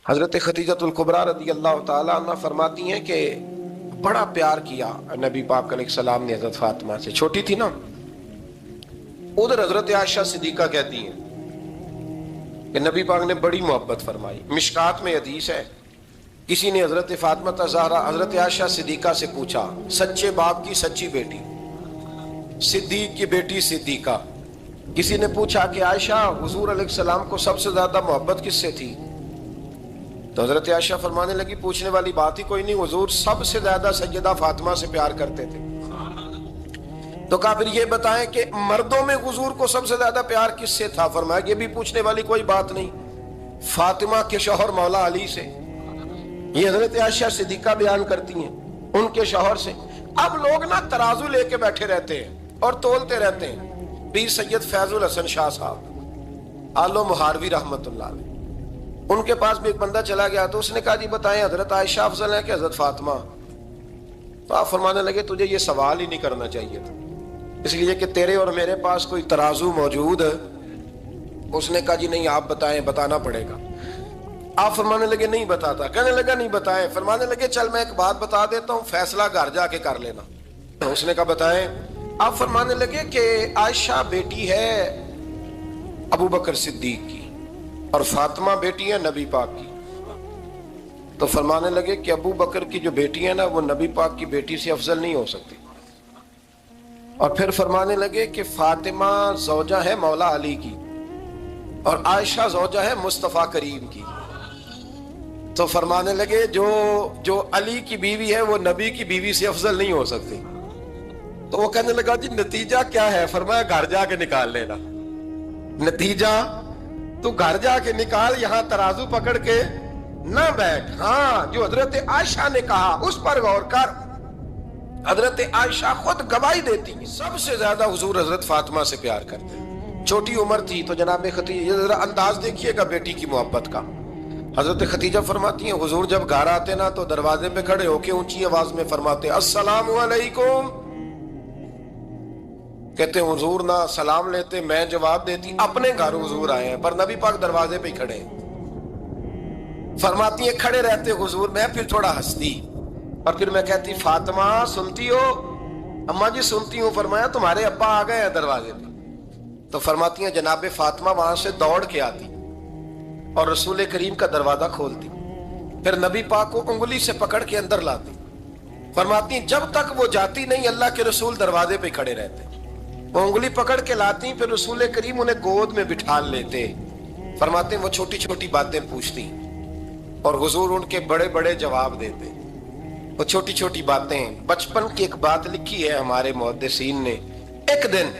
حضرت خدیجہ الکبریٰ رضی اللہ تعالیٰ عنہ فرماتی ہیں کہ بڑا پیار کیا نبی پاک علیہ السلام نے حضرت فاطمہ سے، چھوٹی تھی نا۔ ادھر حضرت عائشہ صدیقہ کہتی ہیں کہ نبی پاک نے بڑی محبت فرمائی۔ مشکات میں حدیث ہے، کسی نے حضرت فاطمہ زہرا حضرت عائشہ صدیقہ سے پوچھا، سچے باپ کی سچی بیٹی، صدیق کی بیٹی صدیقہ، کسی نے پوچھا کہ عائشہ حضور علیہ السلام کو سب سے زیادہ محبت کس سے تھی؟ تو حضرت عائشہ فرمانے لگی پوچھنے والی بات ہی کوئی نہیں، حضور سب سے زیادہ سیدہ فاطمہ سے پیار کرتے تھے۔ تو کہا پھر یہ بتائیں کہ مردوں میں حضور کو سب سے زیادہ پیار کس سے تھا؟ فرمایا یہ بھی پوچھنے والی کوئی بات نہیں، فاطمہ کے شوہر مولا علی سے۔ یہ حضرت عائشہ صدیقہ بیان کرتی ہیں ان کے شوہر سے۔ اب لوگ نا ترازو لے کے بیٹھے رہتے ہیں اور تولتے رہتے ہیں۔ پیر سید فیض الحسن شاہ صاحب آلو مہاروی رحمت اللہ علیہ، ان کے پاس بھی ایک بندہ چلا گیا تو اس نے کہا جی بتائیں حضرت عائشہ افضل ہے کہ حضرت فاطمہ؟ تو آپ فرمانے لگے تجھے یہ سوال ہی نہیں کرنا چاہیے تھا، اس لیے کہ تیرے اور میرے پاس کوئی ترازو موجود ہے۔ اس نے کہا جی نہیں آپ بتائیں، بتانا پڑے گا۔ آپ فرمانے لگے نہیں بتاتا، کہنے لگا نہیں بتائیں، فرمانے لگے چل میں ایک بات بتا دیتا ہوں، فیصلہ گھر جا کے کر لینا۔ اس نے کہا بتائیں۔ آپ فرمانے لگے کہ عائشہ بیٹی ہے ابو بکر صدیق کی اور فاطمہ بیٹی ہے نبی پاک کی۔ تو فرمانے لگے کہ ابو بکر کی جو بیٹی ہے نا وہ نبی پاک کی بیٹی سے افضل نہیں ہو سکتی۔ اور پھر فرمانے لگے کہ فاطمہ زوجہ ہے مولا علی کی اور عائشہ زوجہ ہے مصطفیٰ کریم کی۔ تو فرمانے لگے جو علی کی بیوی ہے وہ نبی کی بیوی سے افضل نہیں ہو سکتی۔ تو وہ کہنے لگا جی نتیجہ کیا ہے؟ فرمایا گھر جا کے نکال لینا، نتیجہ تو گھر جا کے نکال، یہاں ترازو پکڑ کے نہ بیٹھ۔ ہاں جو حضرت عائشہ نے کہا اس پر غور کر، حضرت عائشہ خود گواہی دیتی ہیں سب سے زیادہ حضور حضرت فاطمہ سے پیار کرتے ہیں۔ چھوٹی عمر تھی تو جناب خدیجہ، ذرا انداز دیکھیے گا بیٹی کی محبت کا۔ حضرت خدیجہ فرماتی ہیں حضور جب گھر آتے نا تو دروازے پہ کھڑے ہو کے اونچی آواز میں فرماتے السلام علیکم، کہتے ہیں حضور نہ سلام لیتے میں جواب دیتی، اپنے گھر حضور آئے ہیں پر نبی پاک دروازے پہ ہی کھڑے ہیں۔ فرماتی ہیں کھڑے رہتے حضور، میں پھر تھوڑا ہنستی اور پھر میں کہتی فاطمہ سنتی ہو؟ اماں جی سنتی ہوں۔ فرمایا تمہارے ابا آ گئے ہیں دروازے پہ۔ تو فرماتی ہیں جناب فاطمہ وہاں سے دوڑ کے آتی اور رسول کریم کا دروازہ کھولتی، پھر نبی پاک کو انگلی سے پکڑ کے اندر لاتی۔ فرماتی ہیں جب تک وہ جاتی نہیں اللہ کے رسول دروازے پہ کھڑے رہتے، وہ انگلی پکڑ کے لاتی، پھر رسول کریم انہیں گود میں بٹھا لیتے۔ فرماتے ہیں وہ چھوٹی چھوٹی باتیں پوچھتی اور حضور ان کے بڑے بڑے جواب دیتے۔ وہ چھوٹی چھوٹی باتیں، بچپن کی ایک بات لکھی ہے ہمارے محدثین نے، ایک دن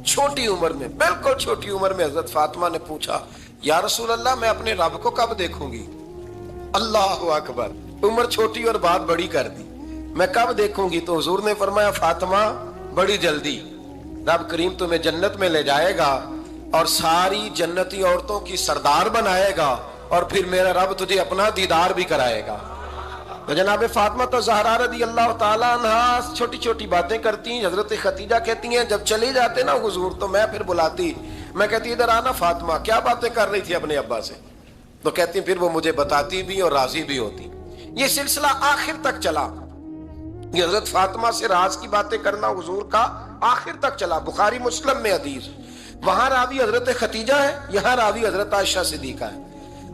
چھوٹی عمر میں، بالکل چھوٹی عمر میں حضرت فاطمہ نے پوچھا یا رسول اللہ میں اپنے رب کو کب دیکھوں گی؟ اللہ اکبر، عمر چھوٹی اور بات بڑی کر دی، میں کب دیکھوں گی؟ تو حضور نے فرمایا فاطمہ بڑی جلدی، رب کریم تمہیں جنت میں لے جائے گا اور ساری جنتی عورتوں کی سردار بنائے گا اور پھر میرا رب تجھے اپنا دیدار بھی کرائے گا۔ تو جناب فاطمہ زہرا رضی اللہ تعالیٰ عنہ چھوٹی چھوٹی باتیں کرتی ہیں۔ حضرت خدیجہ کہتی ہیں جب چلی جاتے نا حضور تو میں پھر بلاتی، میں کہتی ادھر آنا فاطمہ، کیا باتیں کر رہی تھی اپنے ابا سے؟ تو کہتی پھر وہ مجھے بتاتی بھی اور راضی بھی ہوتی۔ یہ سلسلہ آخر تک چلا، یہ حضرت فاطمہ سے راز کی باتیں کرنا حضور کا آخر تک چلا۔ بخاری مسلم میں حدیث، وہاں راوی حضرت خدیجہ ہے، یہاں راوی حضرت عائشہ صدیقہ ہے۔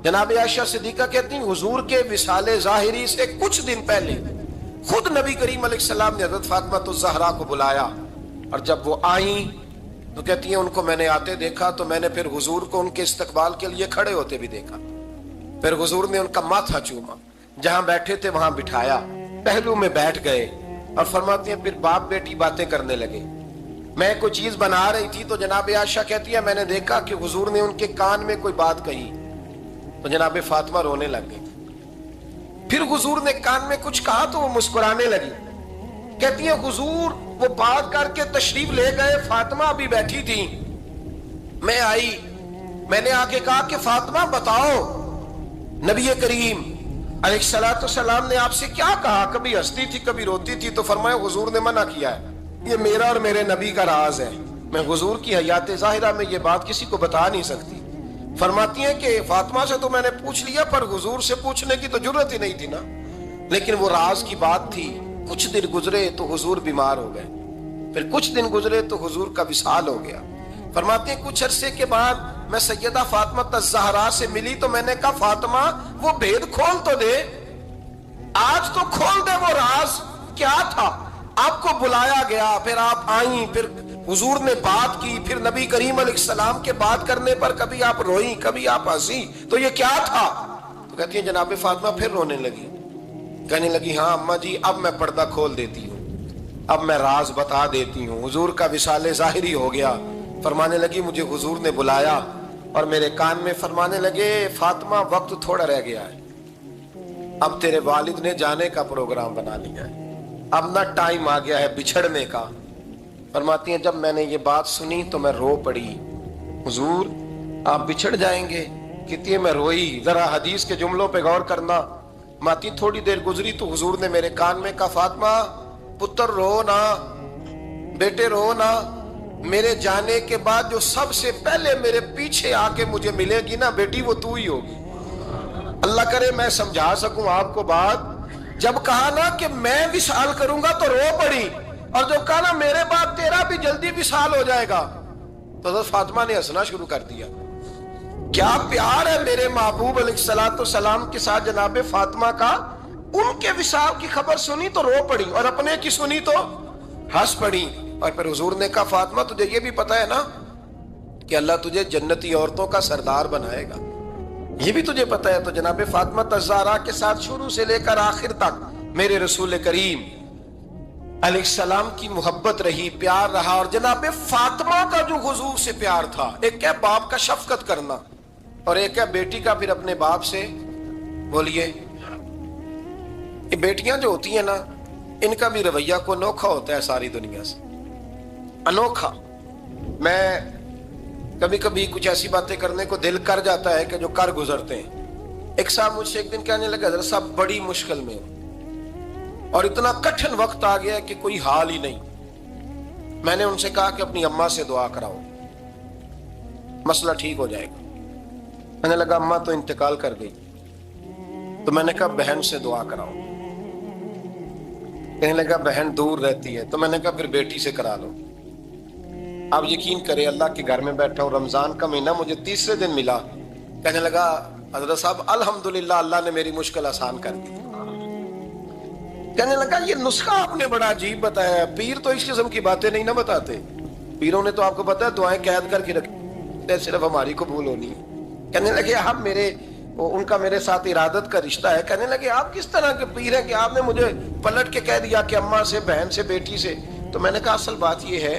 جناب عائشہ صدیقہ کہتی ہیں حضور کے وصال ظاہری سے کچھ دن پہلے خود نبی کریم علیہ السلام نے حضرت فاطمہ الزہرا کو بلایا، اور جب وہ آئیں تو کہتی ہیں ان کو میں نے آتے دیکھا تو میں نے پھر حضور کو ان کے استقبال کے لیے کھڑے ہوتے بھی دیکھا، پھر حضور نے ان کا ماتھا چوما، جہاں بیٹھے تھے وہاں بٹھایا، پہلو میں بیٹھ گئے اور فرماتی ہیں پھر باپ بیٹی باتیں کرنے لگے۔ میں کوئی چیز بنا رہی تھی تو جناب عائشہ کہتی ہے میں نے دیکھا کہ حضور نے ان کے کان میں کوئی بات کہی تو جناب فاطمہ رونے لگ گئی، پھر حضور نے کان میں کچھ کہا تو وہ مسکرانے لگی۔ کہتی ہے حضور وہ بات کر کے تشریف لے گئے، فاطمہ ابھی بیٹھی تھی، میں آئی، میں نے آ کے کہا کہ فاطمہ بتاؤ نبی کریم علیہ السلام نے آپ سے کیا کہا؟ کبھی ہنستی تھی کبھی روتی تھی، تو فرمایا حضور نے منع کیا ہے، یہ میرا اور میرے نبی کا راز ہے، میں حضور کی حیات ظاہرہ میں یہ بات کسی کو بتا نہیں سکتی، فرماتی ہیں کہ فاطمہ سے تو میں نے پوچھ لیا پر حضور سے پوچھنے کی تو جرت ہی نہیں تھی نا، لیکن وہ راز کی بات تھی۔ کچھ دن گزرے تو حضور بیمار ہو گئے، پھر کچھ دن گزرے تو حضور کا وصال ہو گیا۔ فرماتے ہیں کچھ عرصے کے بعد میں سیدہ فاطمہ الزہرا سے ملی تو میں نے کہا فاطمہ وہ بھید کھول تو دے، آج تو کھول دے وہ راز کیا تھا۔ آپ کو بلایا گیا، پھر آپ آئیں، پھر حضور نے بات کی، پھر نبی کریم علیہ السلام کے بات کرنے پر کبھی آپ روئیں کبھی آپ ہنسی، تو یہ کیا تھا؟ تو کہتی ہیں جناب فاطمہ پھر رونے لگی، کہنے لگی ہاں اماں جی اب میں پردہ کھول دیتی ہوں، اب میں راز بتا دیتی ہوں۔ حضور کا وصال ظاہری ہو گیا۔ فرمانے لگی مجھے حضور نے بلایا اور میرے کان میں فرمانے لگے فاطمہ وقت تھوڑا رہ گیا ہے، اب تیرے والد نے جانے کا پروگرام بنا لیا ہے، اب نہ ٹائم آ گیا ہے بچھڑنے کا۔ فرماتی ہیں جب میں نے یہ بات سنی تو میں رو پڑی، حضور آپ بچھڑ جائیں گے؟ کہتی ہے میں روئی۔ ذرا حدیث کے جملوں پہ غور کرنا۔ ماتی تھوڑی دیر گزری تو حضور نے میرے کان میں کہا فاطمہ پتر رو نہ، بیٹے رو نہ، میرے جانے کے بعد جو سب سے پہلے میرے پیچھے آ کے مجھے ملے گی نا بیٹی وہ تو ہی ہوگی۔ اللہ کرے میں سمجھا سکوں آپ کو بات۔ جب کہا نا کہ میں وصال کروں گا تو رو پڑی، اور جو کہا نا میرے بعد تیرا بھی جلدی وصال ہو جائے گا تو حضرت فاطمہ نے ہنسنا شروع کر دیا۔ کیا پیار ہے میرے محبوب علیہ السلام کے ساتھ جناب فاطمہ کا۔ ان کے وصال کی خبر سنی تو رو پڑی اور اپنے کی سنی تو ہنس پڑی۔ اور پھر حضور نے کہا فاطمہ تجھے یہ بھی پتا ہے نا کہ اللہ تجھے جنتی عورتوں کا سردار بنائے گا، یہ بھی تجھے پتا ہے؟ تو جناب فاطمہ الزہرا کے ساتھ شروع سے لے کر آخر تک میرے رسول کریم علیہ السلام کی محبت رہی، پیار رہا۔ اور جناب فاطمہ کا جو حضور سے پیار تھا، ایک ہے باپ کا شفقت کرنا اور ایک ہے بیٹی کا پھر اپنے باپ سے، بولیے یہ بیٹیاں جو ہوتی ہیں نا ان کا بھی رویہ کو انوکھا ہوتا ہے ساری دنیا سے، انوکھا۔ میں کبھی کبھی کچھ ایسی باتیں کرنے کو دل کر جاتا ہے کہ جو کر گزرتے ہیں۔ ایک صاحب مجھ سے ایک دن کہنے لگا حضرت صاحب بڑی مشکل میں ہوں اور اتنا کٹھن وقت آ گیا کہ کوئی حال ہی نہیں۔ میں نے ان سے کہا کہ اپنی اماں سے دعا کراؤ، مسئلہ ٹھیک ہو جائے گا۔ میں نے لگا اماں تو انتقال کر گئی، تو میں نے کہا بہن سے دعا کراؤ۔ کہنے لگا بہن دور رہتی ہے، تو میں نے کہا پھر بیٹی سے کرا لو۔ آپ یقین کریں اللہ کے گھر میں بیٹھا ہوں، رمضان کا مہینہ مجھے تیسرے دن ملا۔ کہنے لگا حضرت صاحب الحمدللہ اللہ نے میری مشکل آسان کر دی۔ کہنے لگا یہ نسخہ آپ نے بڑا عجیب بتایا، پیر تو اس قسم کی باتیں نہیں نہ بتاتے، پیروں نے تو آپ کو پتا ہے دعائیں قید کر کے رکھی، صرف ہماری قبول ہونی ہے۔ کہنے لگے آپ ان کا میرے ساتھ ارادت کا رشتہ ہے۔ کہنے لگے آپ کس طرح کے پیر ہیں کہ آپ نے مجھے پلٹ کے کہہ دیا کہ اماں سے، بہن سے، بیٹی سے۔ تو میں نے کہا اصل بات یہ ہے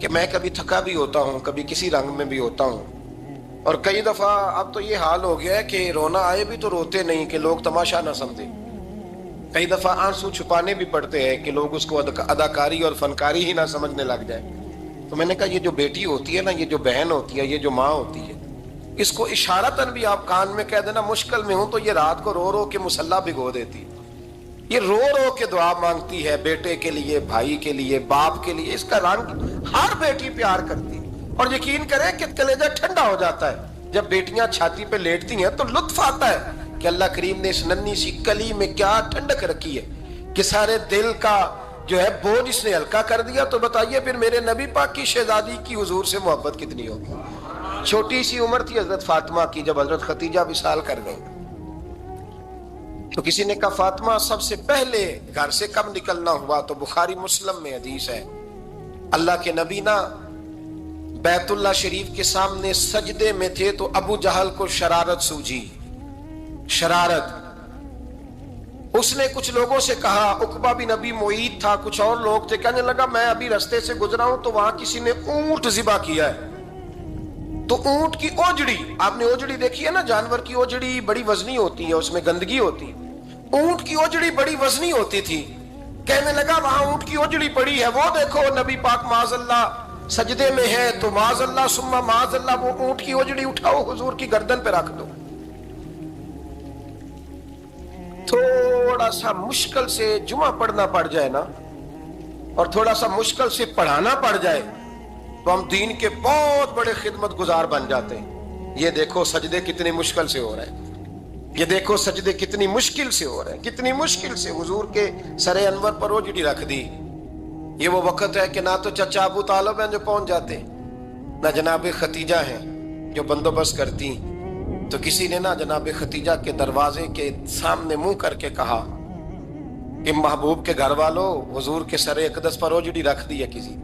کہ میں کبھی تھکا بھی ہوتا ہوں، کبھی کسی رنگ میں بھی ہوتا ہوں، اور کئی دفعہ اب تو یہ حال ہو گیا ہے کہ رونا آئے بھی تو روتے نہیں کہ لوگ تماشا نہ سمجھیں، کئی دفعہ آنسو چھپانے بھی پڑتے ہیں کہ لوگ اس کو اداکاری اور فنکاری ہی نہ سمجھنے لگ جائے۔ تو میں نے کہا یہ جو بیٹی ہوتی ہے نا، یہ جو بہن ہوتی ہے، یہ جو ماں ہوتی ہے، اس کو اشارتاً بھی آپ کان میں کہہ دینا مشکل میں ہوں تو یہ رات کو رو رو کے مصلی بھگو دیتی، یہ رو رو کے دعا مانگتی ہے بیٹے کے لیے، بھائی کے لیے، باپ کے لیے۔ اس کا رنگ ہر بیٹی پیار کرتی، اور یقین کریں کہ کلیجہ ٹھنڈا ہو جاتا ہے جب بیٹیاں چھاتی پہ لیٹتی ہیں تو لطف آتا ہے کہ اللہ کریم نے اس ننھی سی کلی میں کیا ٹھنڈک رکھی ہے کہ سارے دل کا جو ہے بوجھ اس نے ہلکا کر دیا۔ تو بتائیے پھر میرے نبی پاک کی شہزادی کی حضور سے محبت کتنی ہوگی۔ چھوٹی سی عمر تھی حضرت فاطمہ کی جب حضرت خدیجہ وصال کر گئی، تو کسی نے کہا فاطمہ سب سے پہلے گھر سے کب نکلنا ہوا؟ تو بخاری مسلم میں حدیث ہے، اللہ کے نبی نا بیت اللہ شریف کے سامنے سجدے میں تھے تو ابو جہل کو شرارت سوجی، شرارت۔ اس نے کچھ لوگوں سے کہا، عقبہ بن ابی معیط تھا، کچھ اور لوگ تھے، کہنے لگا میں ابھی رستے سے گزرا ہوں تو وہاں کسی نے اونٹ ذبح کیا ہے، تو اونٹ کی اوجڑی، آپ نے اوجڑی دیکھی ہے نا، جانور کی اوجڑی بڑی وزنی ہوتی ہے، اس میں گندگی ہوتی ہے، اونٹ کی اوجڑی بڑی وزنی ہوتی تھی۔ کہنے لگا وہاں اونٹ کی اوجڑی پڑی ہے، وہ دیکھو نبی پاک معاذ اللہ سجدے میں ہے، تو معاذ اللہ ثم معاذ اللہ وہ اونٹ کی اوجڑی اٹھاؤ حضور کی گردن پہ رکھ دو۔ تھوڑا سا مشکل سے جمعہ پڑھنا پڑ جائے نا، اور تھوڑا سا مشکل سے پڑھانا پڑ جائے تو ہم دین کے بہت بڑے خدمت گزار بن جاتے ہیں۔ یہ دیکھو سجدے کتنی مشکل سے ہو رہے ہیں، یہ دیکھو سجدے کتنی مشکل سے ہو رہے ہیں، کتنی مشکل سے۔ حضور کے سر انور پر روجڑی رکھ دی۔ یہ وہ وقت ہے کہ نہ تو چچا ابو طالب ہیں جو پہنچ جاتے، نہ جناب ختیجہ ہیں جو بندوبست کرتی، تو کسی نے نہ جناب ختیجہ کے دروازے کے سامنے منہ کر کے کہا کہ محبوب کے گھر والوں، حضور کے سر اقدس پر روجڑی رکھ دی ہے کسی،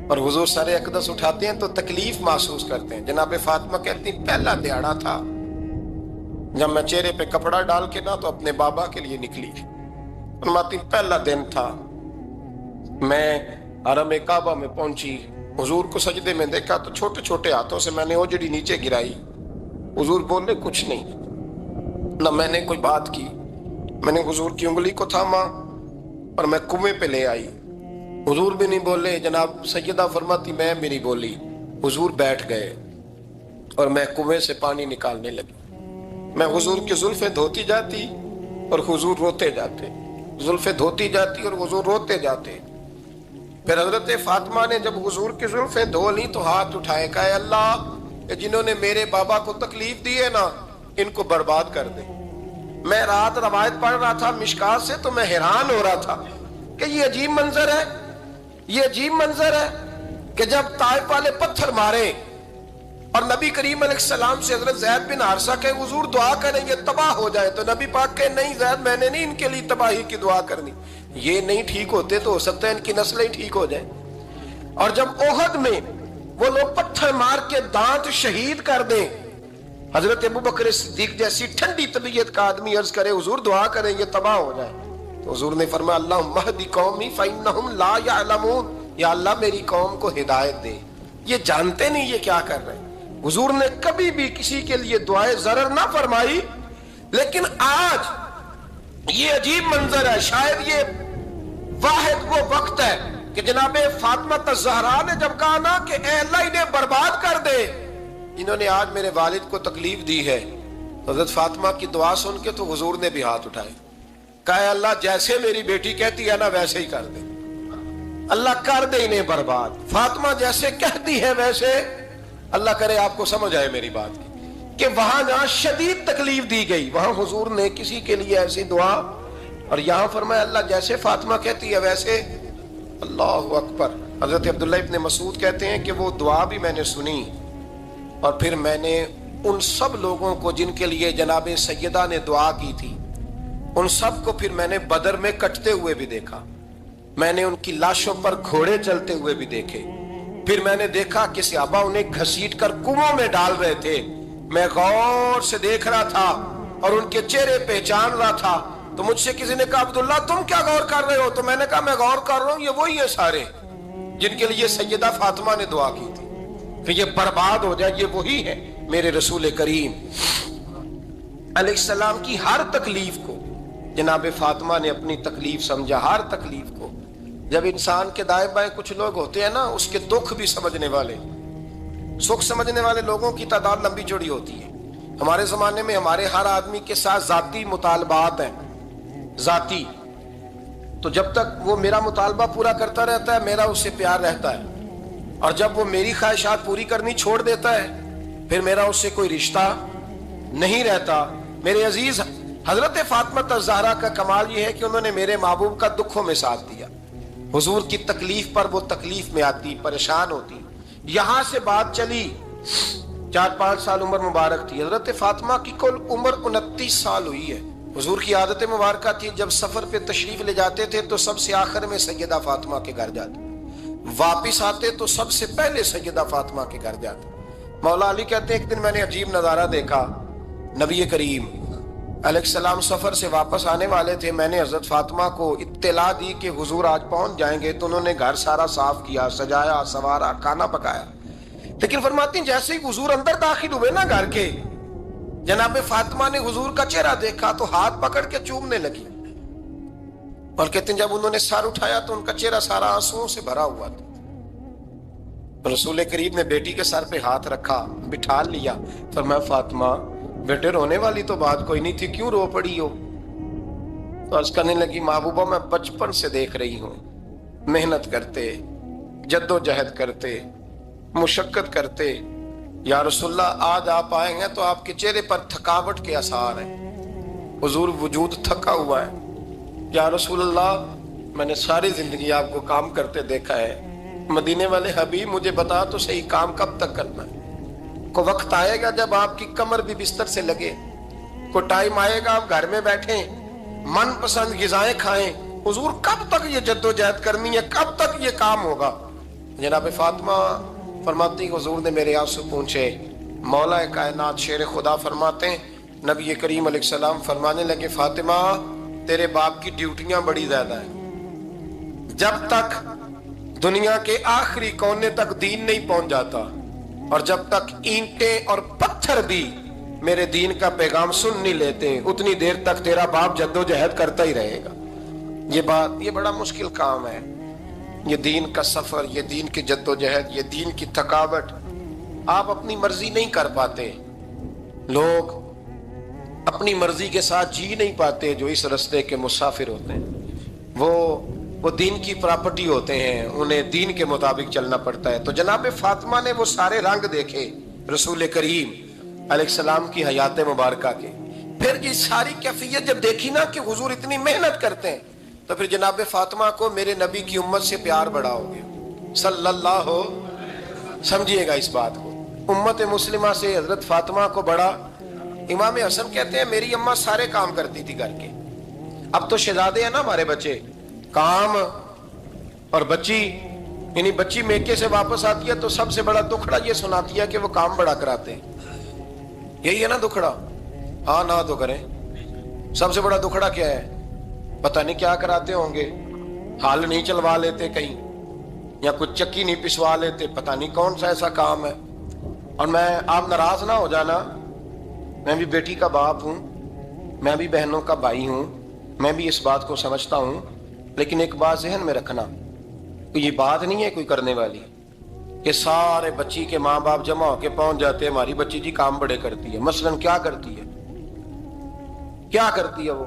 اور حضور سر اقدس اٹھاتے ہیں تو تکلیف محسوس کرتے ہیں۔ جناب فاطمہ کہتی پہلا دیہڑا تھا جب میں چہرے پہ کپڑا ڈال کے نہ تو اپنے بابا کے لیے نکلی، فرماتی پہلا دن تھا، میں حرم کعبہ میں پہنچی، حضور کو سجدے میں دیکھا تو چھوٹے چھوٹے ہاتھوں سے میں نے اوجڑی نیچے گرائی، حضور بولے کچھ نہیں، نہ میں نے کوئی بات کی، میں نے حضور کی انگلی کو تھاما اور میں کنویں پہ لے آئی، حضور بھی نہیں بولے، جناب سیدہ فرماتی میں بھی نہیں بولی، حضور بیٹھ گئے اور میں کنویں سے پانی نکالنے لگی، میں حضور کی زلفیں دھوتی جاتی اور حضور روتے جاتے، زلفیں دھوتی جاتی اور حضور روتے جاتے۔ پھر حضرت فاطمہ نے جب حضور کی زلفیں دھو لی تو ہاتھ اٹھائے، کہا اے اللہ، جنہوں نے میرے بابا کو تکلیف دی ہے نا، ان کو برباد کر دے۔ میں رات روایت پڑھ رہا تھا مشکات سے تو میں حیران ہو رہا تھا کہ یہ عجیب منظر ہے، یہ عجیب منظر ہے کہ جب طائف والے پتھر مارے اور نبی کریم علیہ السلام سے حضرت زید بن حارثہ کہ حضور دعا کریں یہ تباہ ہو جائے، تو نبی پاک کہ نہیں زید، میں نے نہیں ان کے لیے تباہی کی دعا کرنی، یہ نہیں ٹھیک ہوتے تو ہو سکتا ہے ان کی نسلیں ٹھیک ہو جائیں۔ اور جب احد میں وہ لوگ پتھر مار کے دانت شہید کر دیں، حضرت ابوبکر صدیق جیسی ٹھنڈی طبیعت کا آدمی عرض کرے حضور دعا کریں یہ تباہ ہو جائے، تو حضور نے فرمایا اللہم اہدی قومی فإنہم لا یعلمون، یا اللہ میری قوم کو ہدایت دے، یہ جانتے نہیں یہ کیا کر رہے ہیں۔ حضور نے کبھی بھی کسی کے لیے دعائے ضرر نہ فرمائی، لیکن آج یہ عجیب منظر ہے، شاید یہ واحد وہ وقت ہے کہ جناب فاطمہ الزہرا نے جب کہا نا کہ اے اللہ انہیں برباد کر دے جنہوں نے آج میرے والد کو تکلیف دی ہے، حضرت فاطمہ کی دعا سن کے تو حضور نے بھی ہاتھ اٹھائے، کہا اے اللہ جیسے میری بیٹی کہتی ہے نا ویسے ہی کر دے، اللہ کر دے انہیں برباد، فاطمہ جیسے کہتی ہے ویسے، اللہ کرے آپ کو سمجھ آئے میری بات کی کہ وہاں جہاں شدید تکلیف دی گئی وہاں حضور نے کسی کے لیے ایسی دعا، اور یہاں فرمایا اللہ جیسے فاطمہ کہتی ہے ویسے، اللہ اکبر۔ حضرت عبداللہ ابن مسعود کہتے ہیں کہ وہ دعا بھی میں نے سنی، اور پھر میں نے ان سب لوگوں کو جن کے لیے جناب سیدہ نے دعا کی تھی، ان سب کو پھر میں نے بدر میں کٹتے ہوئے بھی دیکھا، میں نے ان کی لاشوں پر گھوڑے چلتے ہوئے بھی دیکھے، پھر میں نے دیکھا کہ صحابہ انہیں گھسیٹ کر کنووں میں ڈال رہے تھے، میں غور سے دیکھ رہا تھا اور ان کے چہرے پہچان رہا تھا، تو مجھ سے کسی نے کہا عبداللہ تم کیا غور کر رہے ہو؟ تو میں نے کہا میں غور کر رہا ہوں یہ وہی ہیں سارے جن کے لیے سیدہ فاطمہ نے دعا کی تھی کہ یہ برباد ہو جائے، یہ وہی ہے میرے رسول کریم علیہ السلام کی ہر تکلیف کو جناب فاطمہ نے اپنی تکلیف سمجھا، ہر تکلیف کو۔ جب انسان کے دائیں بائیں کچھ لوگ ہوتے ہیں نا اس کے دکھ بھی سمجھنے والے، سکھ سمجھنے والے لوگوں کی تعداد لمبی چوڑی ہوتی ہے۔ ہمارے زمانے میں ہمارے ہر آدمی کے ساتھ ذاتی مطالبات ہیں، ذاتی، تو جب تک وہ میرا مطالبہ پورا کرتا رہتا ہے میرا اس سے پیار رہتا ہے، اور جب وہ میری خواہشات پوری کرنی چھوڑ دیتا ہے پھر میرا اس سے کوئی رشتہ نہیں رہتا۔ میرے عزیز حضرت فاطمہ الزہرا کا کمال یہ ہے کہ انہوں نے میرے محبوب کا دکھوں میں ساتھ دیا، حضور کی تکلیف پر وہ تکلیف میں آتی، پریشان ہوتی۔ یہاں سے بات چلی 4-5 سال عمر مبارک تھی، حضرت فاطمہ کی کل عمر 29 سال ہوئی ہے۔ حضور کی عادت مبارکہ تھی جب سفر پہ تشریف لے جاتے تھے تو سب سے آخر میں سیدہ فاطمہ کے گھر جاتے، واپس آتے تو سب سے پہلے سیدہ فاطمہ کے گھر جاتے۔ مولا علی کہتے ہیں ایک دن میں نے عجیب نظارہ دیکھا، نبی کریم علیہ السلام سفر سے واپس آنے والے تھے، میں نے حضرت فاطمہ کو اطلاع دی کہ حضور آج پہنچ جائیں گے، تو انہوں نے گھر سارا صاف کیا، سجایا، سوارا، کھانا پکایا، لیکن فرماتی ہیں جیسے ہی حضور اندر داخل ہوئے نا گھر کے، جناب فاطمہ نے حضور کا چہرہ دیکھا تو ہاتھ پکڑ کے چومنے لگی، اور کہتے ہیں جب انہوں نے سر اٹھایا تو ان کا چہرہ سارا آنسوؤں سے بھرا ہوا تھا۔ رسول کریم نے بیٹی کے سر پہ ہاتھ رکھا، بٹھا لیا، فرمایا فاطمہ بیٹے رونے والی تو بات کوئی نہیں تھی، کیوں رو پڑی ہو؟ تو عرض کرنے لگی محبوبہ میں بچپن سے دیکھ رہی ہوں، محنت کرتے، جد و جہد کرتے، مشقت کرتے، یا رسول اللہ آج آپ آئے ہیں تو آپ کے چہرے پر تھکاوٹ کے آثار ہیں، حضور وجود تھکا ہوا ہے۔ یا رسول اللہ میں نے ساری زندگی آپ کو کام کرتے دیکھا ہے، مدینے والے حبیب مجھے بتا تو صحیح کام کب تک کرنا ہے؟ کوئی وقت آئے گا جب آپ کی کمر بھی بستر سے لگے، کوئی ٹائم آئے گا آپ گھر میں بیٹھیں من پسند غذائیں کھائیں، حضور کب تک یہ جدوجہد کرنی ہے، کب تک یہ کام ہوگا؟ جناب فاطمہ فرماتی حضور نے میرے آنسو پوچھے۔ مولا کائنات شیر خدا فرماتے ہیں نبی کریم علیہ السلام فرمانے لگے فاطمہ تیرے باپ کی ڈیوٹیاں بڑی زیادہ ہیں، جب تک دنیا کے آخری کونے تک دین نہیں پہنچ جاتا اور جب تک اینٹیں اور پتھر بھی میرے دین کا پیغام سن نہیں لیتے اتنی دیر تک تیرا باپ جدوجہد کرتا ہی رہے گا۔ یہ بڑا مشکل کام ہے، یہ دین کا سفر، یہ دین کی جدوجہد، یہ دین کی تھکاوٹ آپ اپنی مرضی نہیں کر پاتے۔ لوگ اپنی مرضی کے ساتھ جی نہیں پاتے جو اس رستے کے مسافر ہوتے ہیں، وہ دین کی پراپرٹی ہوتے ہیں، انہیں دین کے مطابق چلنا پڑتا ہے۔ تو جناب فاطمہ نے وہ سارے رنگ دیکھے رسول کریم علیہ السلام کی حیات مبارکہ کے، پھر یہ ساری کیفیت جب دیکھی نا کہ حضور اتنی محنت کرتے ہیں تو پھر جناب فاطمہ کو میرے نبی کی امت سے پیار بڑا ہو گیا صلی اللہ ہو۔ سمجھیے گا اس بات کو، امت مسلمہ سے حضرت فاطمہ کو بڑا۔ امام حسن کہتے ہیں میری اماں سارے کام کرتی تھی گھر کے، اب تو شہزادے ہیں نا ہمارے بچے، کام اور بچی، یعنی بچی میکے سے واپس آتی ہے تو سب سے بڑا دکھڑا یہ سناتی ہے کہ وہ کام بڑا کراتے ہیں، یہی ہے نا دکھڑا؟ ہاں نہ تو کریں، سب سے بڑا دکھڑا کیا ہے؟ پتہ نہیں کیا کراتے ہوں گے، ہال نہیں چلوا لیتے کہیں، یا کچھ چکی نہیں پسوا لیتے، پتہ نہیں کون سا ایسا کام ہے۔ اور آپ ناراض نہ ہو جانا، میں بھی بیٹی کا باپ ہوں، میں بھی بہنوں کا بھائی ہوں، میں بھی اس بات کو سمجھتا ہوں، لیکن ایک بات ذہن میں رکھنا، یہ بات نہیں ہے کوئی کرنے والی کہ سارے بچی کے ماں باپ جمع ہو کے پہنچ جاتے ہیں ہماری بچی جی کام بڑے کرتی ہے۔ مثلاً کیا کرتی ہے؟ کیا کرتی ہے وہ؟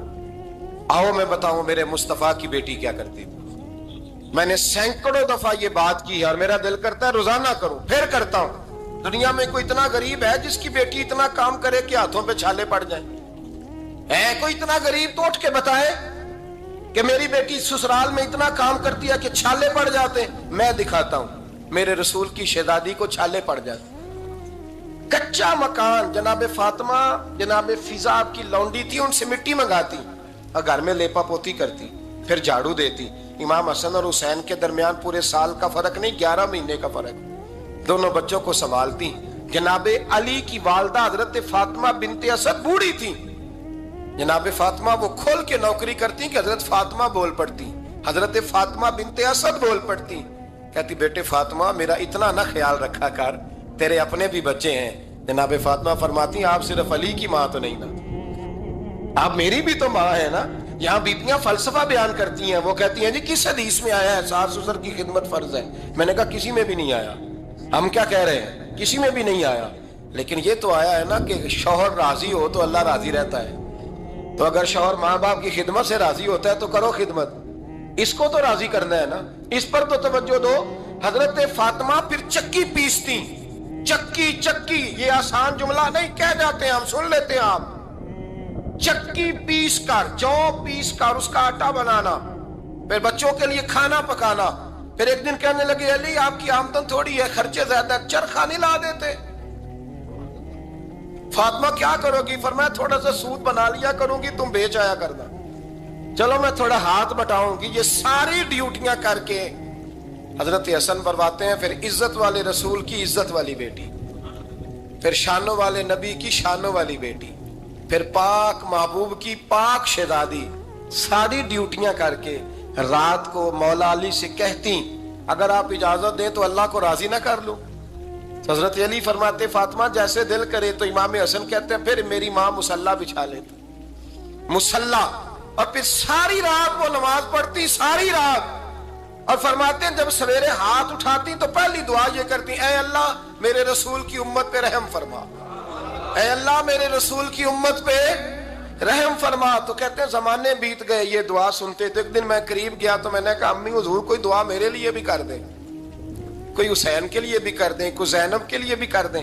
آؤ میں بتاؤں میرے مصطفیٰ کی بیٹی کیا کرتی تھی۔ میں نے سینکڑوں دفعہ یہ بات کی ہے اور میرا دل کرتا ہے روزانہ کروں، پھر کرتا ہوں۔ دنیا میں کوئی اتنا غریب ہے جس کی بیٹی اتنا کام کرے کہ ہاتھوں پہ چھالے پڑ جائیں؟ ہے کوئی اتنا غریب تو اٹھ کے بتائے کہ میری بیٹی سسرال میں اتنا کام کرتی ہے کہ چھالے پڑ جاتے ہیں؟ میں دکھاتا ہوں، میرے رسول کی شہزادی کو چھالے پڑ جاتے۔ کچا مکان، جناب فاطمہ جناب فضا آپ کی لونڈی تھی، ان سے مٹی منگاتی اور گھر میں لیپا پوتی کرتی، پھر جھاڑو دیتی۔ امام حسن اور حسین کے درمیان پورے سال کا فرق نہیں، 11 مہینے کا فرق، دونوں بچوں کو سنبھالتی۔ جناب علی کی والدہ حضرت فاطمہ بنت اسد بوڑھی تھی، جناب فاطمہ وہ کھول کے نوکری کرتی کہ حضرت فاطمہ بول پڑتی، حضرت فاطمہ بنت اسد بول پڑتی، کہتی بیٹے فاطمہ میرا اتنا نہ خیال رکھا کر، تیرے اپنے بھی بچے ہیں۔ جناب فاطمہ فرماتی آپ صرف علی کی ماں تو نہیں نا، آپ میری بھی تو ماں ہے نا۔ یہاں بیٹیاں فلسفہ بیان کرتی ہیں، وہ کہتی ہیں جی کس حدیث میں آیا ہے ساس سسر کی خدمت فرض ہے؟ میں نے کہا کسی میں بھی نہیں آیا۔ ہم کیا کہہ رہے ہیں؟ کسی میں بھی نہیں آیا، لیکن یہ تو آیا ہے نا کہ شوہر راضی ہو تو اللہ راضی رہتا ہے۔ تو اگر شوہر ماں باپ کی خدمت سے راضی ہوتا ہے تو کرو خدمت، اس کو تو راضی کرنا ہے نا، اس پر تو توجہ دو۔ حضرت فاطمہ پھر چکی پیستی، چکی چکی، یہ آسان جملہ نہیں، کہہ جاتے ہیں ہم، سن لیتے ہیں آپ۔ چکی پیس کر، جو پیس کر اس کا آٹا بنانا، پھر بچوں کے لیے کھانا پکانا۔ پھر ایک دن کہنے لگے علی آپ کی آمدن تھوڑی ہے، خرچے زیادہ، چرخہ نہیں لا دیتے؟ فاطمہ کیا کرو گی؟ فرمایا تھوڑا سا سود بنا لیا کروں گی، تم بیچ آیا کرنا، چلو میں تھوڑا ہاتھ بٹاؤں گی۔ یہ ساری ڈیوٹیاں کر کے حضرت حسن برواتے ہیں، پھر عزت والے رسول کی عزت والی بیٹی، پھر شانوں والے نبی کی شانوں والی بیٹی، پھر پاک محبوب کی پاک شہزادی، ساری ڈیوٹیاں کر کے رات کو مولا علی سے کہتی اگر آپ اجازت دیں تو اللہ کو راضی نہ کر لوں؟ حضرت علی فرماتے فاطمہ جیسے دل کرے۔ تو امام حسن کہتے ہیں پھر میری ماں مصلی بچھا لیتی، مصلی، اور پھر ساری رات وہ نماز پڑھتی، ساری رات، اور فرماتے ہیں جب سویرے ہاتھ اٹھاتی تو پہلی دعا یہ کرتی اے اللہ میرے رسول کی امت پہ رحم فرما، اے اللہ میرے رسول کی امت پہ رحم فرما۔ تو کہتے ہیں زمانے بیت گئے یہ دعا سنتے، تو ایک دن میں قریب گیا تو میں نے کہا امی حضور کوئی دعا میرے لیے بھی کر دیں، کوئی حسین کے لیے بھی کر دیں، کوئی زینب کے لیے بھی کر دیں۔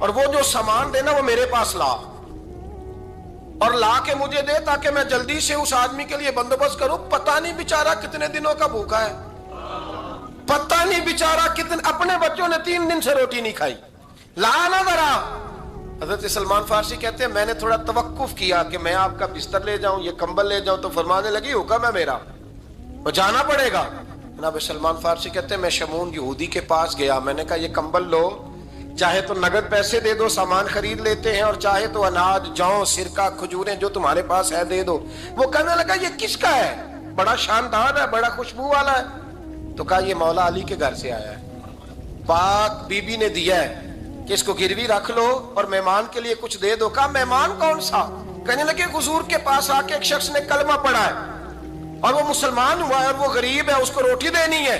اور وہ جو سامان دینا وہ میرے پاس لا، اور لا کے مجھے دے تاکہ میں جلدی سے اس آدمی کے لیے بندوبست کروں. پتہ نہیں بیچارہ کتنے دنوں کا بھوکا ہے، پتہ نہیں بیچارہ کتنے، اپنے بچوں نے 3 دن سے روٹی نہیں کھائی. لا نہ ذرا. حضرت سلمان فارسی کہتے ہیں میں نے تھوڑا توقف کیا کہ میں آپ کا بستر لے جاؤں، یہ کمبل لے جاؤں، تو فرمانے لگی حکم ہے میرا، وہ جانا پڑے گا. جناب سلمان فارسی کہتے ہیں میں شمون یہودی کے پاس گیا، میں نے کہا یہ کمبل لو، چاہے تو نگد پیسے دے دو، سامان خرید لیتے ہیں، اور چاہے تو اناج، جوں، سرکہ، کھجوریں جو تمہارے پاس ہے دے دو. وہ کہنے لگا یہ کس کا ہے؟ بڑا شاندار ہے، بڑا خوشبو والا ہے. تو کہا یہ مولا علی کے گھر سے آیا ہے، پاک بی بی نے دیا ہے کہ اس کو گروی رکھ لو اور مہمان کے لیے کچھ دے دو. کہا مہمان کون سا؟ کہنے لگے حضور کے پاس آ کے ایک شخص نے کلمہ پڑھا ہے اور وہ مسلمان ہوا ہے اور وہ غریب ہے، اس کو روٹی دینی ہے.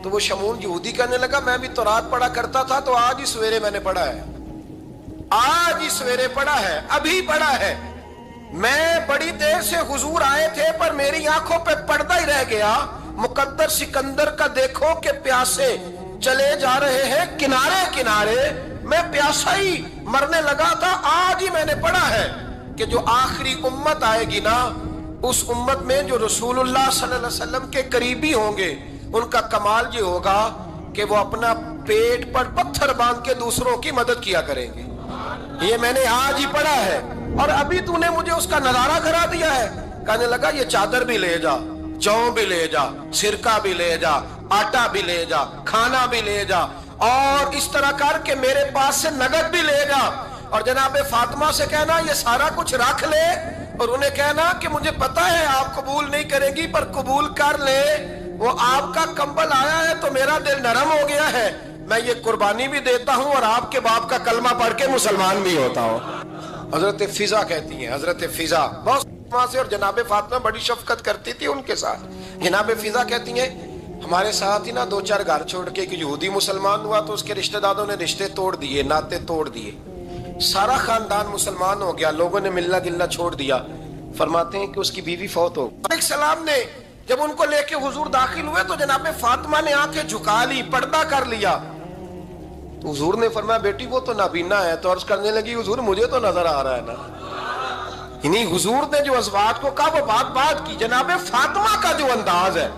تو وہ شمون یہودی کہنے لگا میں بھی تورات پڑھا کرتا تھا، تو آج ہی سویرے میں نے پڑھا ہے، آج ہی سویرے پڑھا ہے، ابھی پڑھا ہے. میں بڑی دیر سے حضور آئے تھے پر میری آنکھوں پہ پردہ ہی رہ گیا. مقدر سکندر کا دیکھو کہ پیاسے چلے جا رہے ہیں کنارے کنارے، میں پیاسا ہی مرنے لگا تھا. آج ہی میں نے پڑھا ہے کہ جو آخری امت آئے گی نا، اس امت میں جو رسول اللہ صلی اللہ علیہ وسلم کے قریبی ہوں گے، ان کا کمال یہ ہوگا کہ وہ اپنا پیٹ پر پتھر باندھ کے دوسروں کی مدد کیا کریں گے. یہ میں نے آج ہی پڑھا ہے اور ابھی تو نے مجھے اس کا نظارہ کرا دیا ہے. کہنے لگا یہ چادر بھی لے جا، جوں بھی لے جا، سرکہ بھی لے جا، آٹا بھی لے جا، کھانا بھی لے جا، اور اس طرح کر کے میرے پاس سے نگد بھی لے جا. اور جناب فاطمہ سے کہنا یہ سارا کچھ رکھ لے، اور انہیں کہنا کہ مجھے پتا ہے آپ قبول نہیں کریں گی پر قبول کر لے، وہ آپ کا کمبل آیا ہے تو میرا دل نرم ہو گیا ہے، میں یہ قربانی بھی دیتا ہوں اور آپ کے باپ کا کلمہ پڑھ کے مسلمان بھی ہوتا ہوں. حضرت فضا کہتی ہیں، حضرت فضا بہت سے، اور جناب فاطمہ بڑی شفقت کرتی تھی ان کے ساتھ. جناب فضا کہتی ہیں ہمارے ساتھ ہی نا 2-4 گھر چھوڑ کے ایک یہودی مسلمان ہوا تو اس کے رشتہ داروں نے رشتے توڑ دیے، ناطے توڑ دیے، سارا خاندان مسلمان ہو گیا، لوگوں نے ملنا گلنا چھوڑ دیا. فرماتے ہیں کہ اس کی بیوی فوت ہو گئی. السلام نے جب ان کو لے کے حضور داخل ہوئے تو جناب فاطمہ نے آنکھیں جھکا لی، پردہ کر لیا. تو حضور نے فرمایا بیٹی وہ تو نابینا ہے. تو عرض کرنے لگی حضور مجھے تو نظر آ رہا ہے نا. یعنی حضور نے جو ازواج کو کہا وہ بات کی. جناب فاطمہ کا جو انداز ہے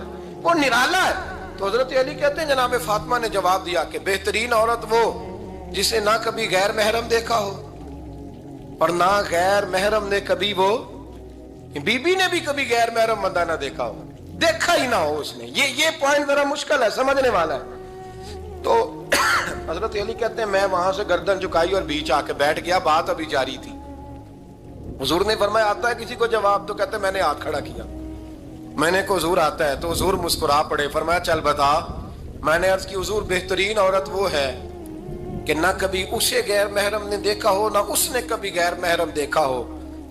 وہ نرالا ہے. تو حضرت علی کہتے ہیں جناب فاطمہ نے جواب دیا کہ بہترین عورت وہ جسے نہ کبھی غیر محرم دیکھا ہو اور نہ غیر محرم نے کبھی، وہ بی بی نے بھی کبھی غیر محرم بندہ نہ دیکھا ہو، دیکھا ہی نہ ہو اس نے. یہ پوائنٹ ذرا مشکل ہے، سمجھنے والا ہے. تو حضرت علی کہتے ہیں میں وہاں سے گردن جھکائی اور بیچ آ کے بیٹھ گیا، بات ابھی جاری تھی. حضور نے فرمایا آتا ہے کسی کو جواب؟ تو کہتے ہیں میں نے ہاتھ کھڑا کیا، میں نے کو حضور آتا ہے. تو حضور مسکرا پڑے، فرمایا چل بتا. میں نے عرض کی حضور بہترین عورت وہ ہے کہ نہ کبھی اسے غیر محرم نے دیکھا ہو نہ اس نے کبھی غیر محرم دیکھا ہو.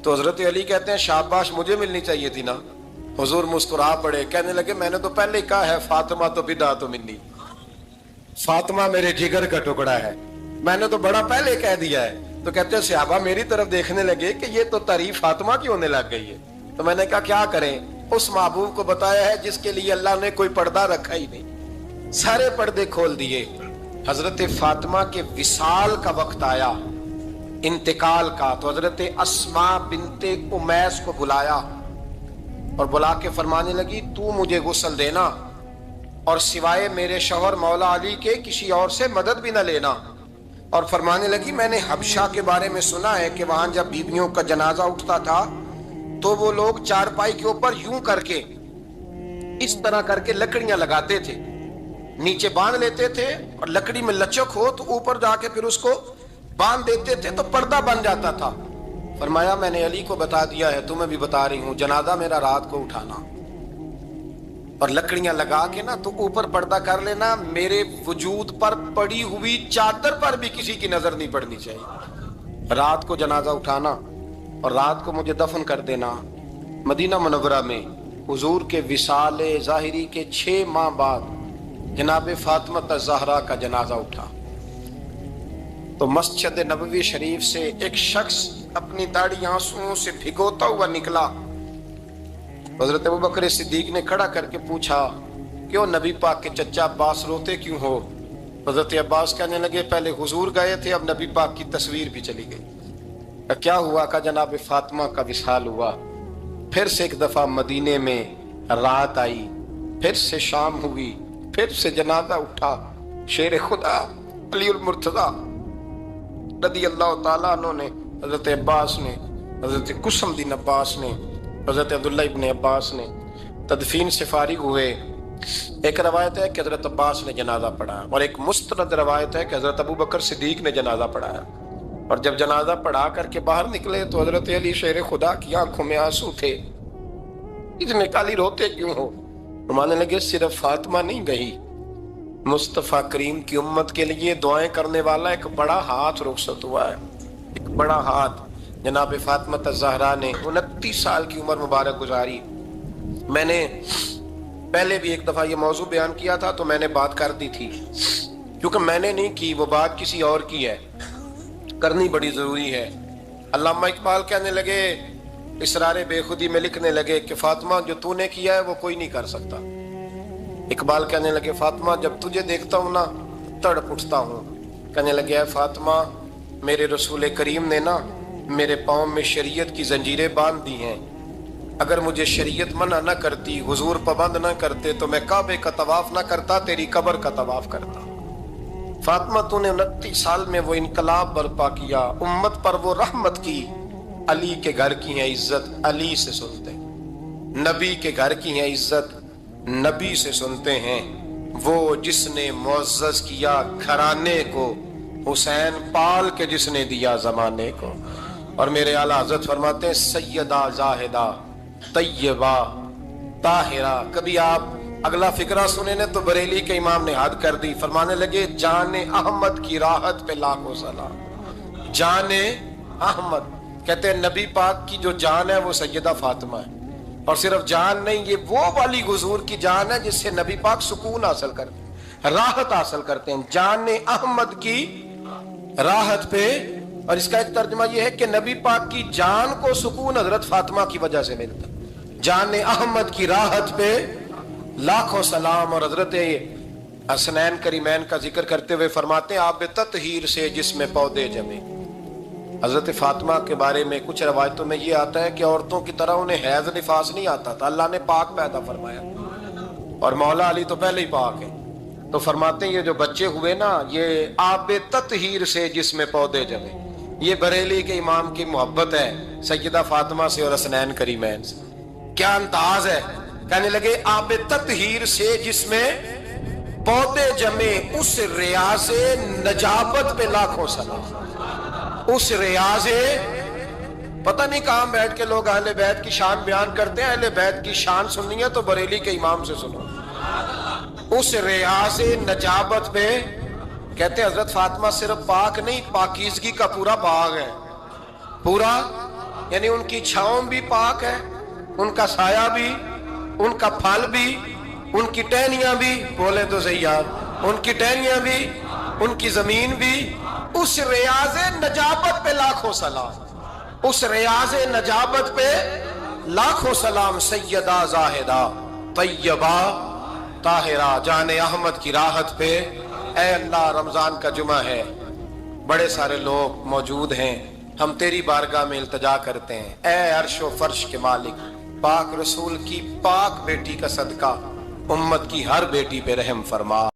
تو حضرت علی کہتے ہیں شاباش مجھے ملنی چاہیے تھی نا. حضور مسکرا پڑے، کہنے لگے میں نے تو پہلے ہی کہا ہے فاطمہ تو بدا تو منی، فاطمہ میرے جگر کا ٹکڑا ہے، میں نے تو بڑا پہلے کہہ دیا ہے. تو کہتے ہیں صحابہ میری طرف دیکھنے لگے کہ یہ تو تعریف فاطمہ کی ہونے لگ گئی ہے. تو میں نے کہا کیا کریں، اس محبوب کو بتایا ہے جس کے لیے اللہ نے کوئی پردہ رکھا ہی نہیں، سارے پردے کھول دیے. حضرت فاطمہ کے وصال کا وقت آیا، انتقال کا. تو حضرت اسماء بنت امیس کو بلایا اور بلا کے فرمانے لگی تو مجھے غسل دینا اور سوائے میرے شوہر مولا علی کے کسی اور سے مدد بھی نہ لینا. اور فرمانے لگی میں نے حبشہ کے بارے میں سنا ہے کہ وہاں جب بیویوں کا جنازہ اٹھتا تھا تو وہ لوگ چارپائی کے اوپر یوں کر کے اس طرح کر کے لکڑیاں لگاتے تھے، نیچے باندھ لیتے تھے اور لکڑی میں لچک ہو تو اوپر جا کے پھر اس کو باندھ دیتے تھے تو پردہ بن جاتا تھا. فرمایا میں نے علی کو بتا دیا ہے، تمہیں بھی بتا رہی ہوں، جنازہ میرا رات کو اٹھانا اور لکڑیاں لگا کے نا تو اوپر پردہ کر لینا، میرے وجود پر پڑی ہوئی چادر پر بھی کسی کی نظر نہیں پڑنی چاہیے. رات کو جنازہ اٹھانا اور رات کو مجھے دفن کر دینا. مدینہ منورہ میں حضور کے وصال ظاہری کے 6 ماہ بعد جناب فاطمہ الزہرا کا جنازہ اٹھا. تو مسجد نبوی شریف سے ایک شخص اپنی داڑھی آنسوؤں سے بھگوتا ہوا نکلا. حضرت ابوبکر صدیق نے کھڑا کر کے پوچھا کیوں نبی پاک کے چچا عباس روتے کیوں ہو؟ حضرت عباس کہنے لگے پہلے حضور گئے تھے، اب نبی پاک کی تصویر بھی چلی گئی۔ کیا ہوا؟ کہ جناب فاطمہ کا وصال ہوا، پھر سے ایک دفعہ مدینے میں رات آئی، پھر سے شام ہوئی، پھر سے جنازہ اٹھا۔ شیر خدا علی المرتضیٰ رضی اللہ تعالیٰ عنہ نے، حضرت عباس نے، حضرت قسم الدین عباس نے، حضرت عبداللہ ابن عباس نے تدفین سے فارغ ہوئے۔ ایک روایت ہے کہ حضرت عباس نے جنازہ پڑھایا، اور ایک مستند روایت ہے کہ حضرت ابو بکر صدیق نے جنازہ پڑھایا۔ اور جب جنازہ پڑھا کر کے باہر نکلے تو حضرت علی شیر خدا کی آنکھوں میں آنسو تھے۔ اتنے کالی روتے کیوں ہو؟ فرمانے لگے صرف فاطمہ نہیں گئی، مصطفیٰ کریم کی امت کے لیے دعائیں کرنے والا ایک بڑا ہاتھ رخصت ہوا ہے، ایک بڑا ہاتھ۔ جناب فاطمہ الزہرا نے 29 سال کی عمر مبارک گزاری۔ میں نے پہلے بھی ایک دفعہ یہ موضوع بیان کیا تھا تو میں نے بات کر دی تھی، کیونکہ میں نے نہیں کی، وہ بات کسی اور کی ہے، کرنی بڑی ضروری ہے۔ علامہ اقبال کہنے لگے، اسرار بے خودی میں لکھنے لگے کہ فاطمہ جو تو نے کیا ہے وہ کوئی نہیں کر سکتا۔ اقبال کہنے لگے فاطمہ جب تجھے دیکھتا ہوں نا تڑپ اٹھتا ہوں۔ کہنے لگے اے فاطمہ میرے رسول کریم نے نا میرے پاؤں میں شریعت کی زنجیریں باندھ دی ہیں، اگر مجھے شریعت منع نہ کرتی، حضور پابند نہ کرتے تو میں کعبے کا طواف نہ کرتا، تیری قبر کا طواف کرتا۔ فاطمہ تو نے 29 سال میں وہ انقلاب برپا کیا، امت پر وہ رحمت کی۔ علی کے گھر کی ہے عزت، علی سے سنتے ہیں، نبی کے گھر کی ہے عزت، نبی سے سنتے ہیں۔ وہ جس نے معزز کیا گھرانے کو، حسین پال کے جس نے دیا زمانے کو۔ اور میرے اعلیٰ حضرت فرماتے ہیں سیدہ زاہدہ طیبہ طاہرہ۔ کبھی آپ اگلا فقرہ سنے نے تو بریلی کے امام نے حد کر دی، فرمانے لگے جان احمد کی راحت پہ لاکھوں سلام۔ جان احمد کہتے ہیں نبی پاک کی جو جان ہے وہ سیدہ فاطمہ ہے، اور صرف جان نہیں، یہ وہ والی حضور کی جان ہے جس سے نبی پاک سکون حاصل کرتے ہیں، راحت حاصل کرتے ہیں۔ جان احمد کی راحت پہ، اور اس کا ایک ترجمہ یہ ہے کہ نبی پاک کی جان کو سکون حضرت فاطمہ کی وجہ سے ملتا۔ جان احمد کی راحت پہ لاکھوں سلام۔ اور حضرت حسنین کریمین کا ذکر کرتے ہوئے فرماتے ہیں آب تطہیر سے جس میں پودے جمے۔ حضرت فاطمہ کے بارے میں کچھ روایتوں میں یہ آتا ہے کہ عورتوں کی طرح انہیں حیض نفاس نہیں آتا تھا، اللہ نے پاک پیدا فرمایا، اور مولا علی تو پہلے ہی پاک ہے۔ تو فرماتے ہیں یہ جو بچے ہوئے نا یہ آب تطہیر سے جس میں پودے جمے، یہ بریلی کے امام کی محبت ہے سیدہ فاطمہ سے اور حسنین کریمین سے۔ کیا انداز ہے! کہنے لگے آب تطہیر سے جس میں پودے جمے، اس ریاض نجابت پہ لاکھوں سلام۔ اس ریاض، پتہ نہیں کہاں بیٹھ کے لوگ اہل بیت کی شان بیان کرتے ہیں، اہل بیت کی شان سننی ہے تو بریلی کے امام سے سنو۔ اس ریاض نجابت پہ کہتے ہیں حضرت فاطمہ صرف پاک نہیں، پاکیزگی کا پورا باغ ہے، پورا، یعنی ان کی چھاؤں بھی پاک ہے، ان کا سایہ بھی، ان کا پھل بھی، ان کی ٹہنیاں بھی، بولے تو صحیح یار، ان کی ٹہنیاں بھی، ان کی زمین بھی۔ اس ریاض نجابت پہ لاکھوں سلام، اس ریاض نجابت پہ لاکھوں سلام۔ سیدہ زاہدہ طیبہ طاہرہ، جان احمد کی راحت پہ۔ اے اللہ رمضان کا جمعہ ہے، بڑے سارے لوگ موجود ہیں، ہم تیری بارگاہ میں التجا کرتے ہیں، اے عرش و فرش کے مالک، پاک رسول کی پاک بیٹی کا صدقہ امت کی ہر بیٹی پہ رحم فرما۔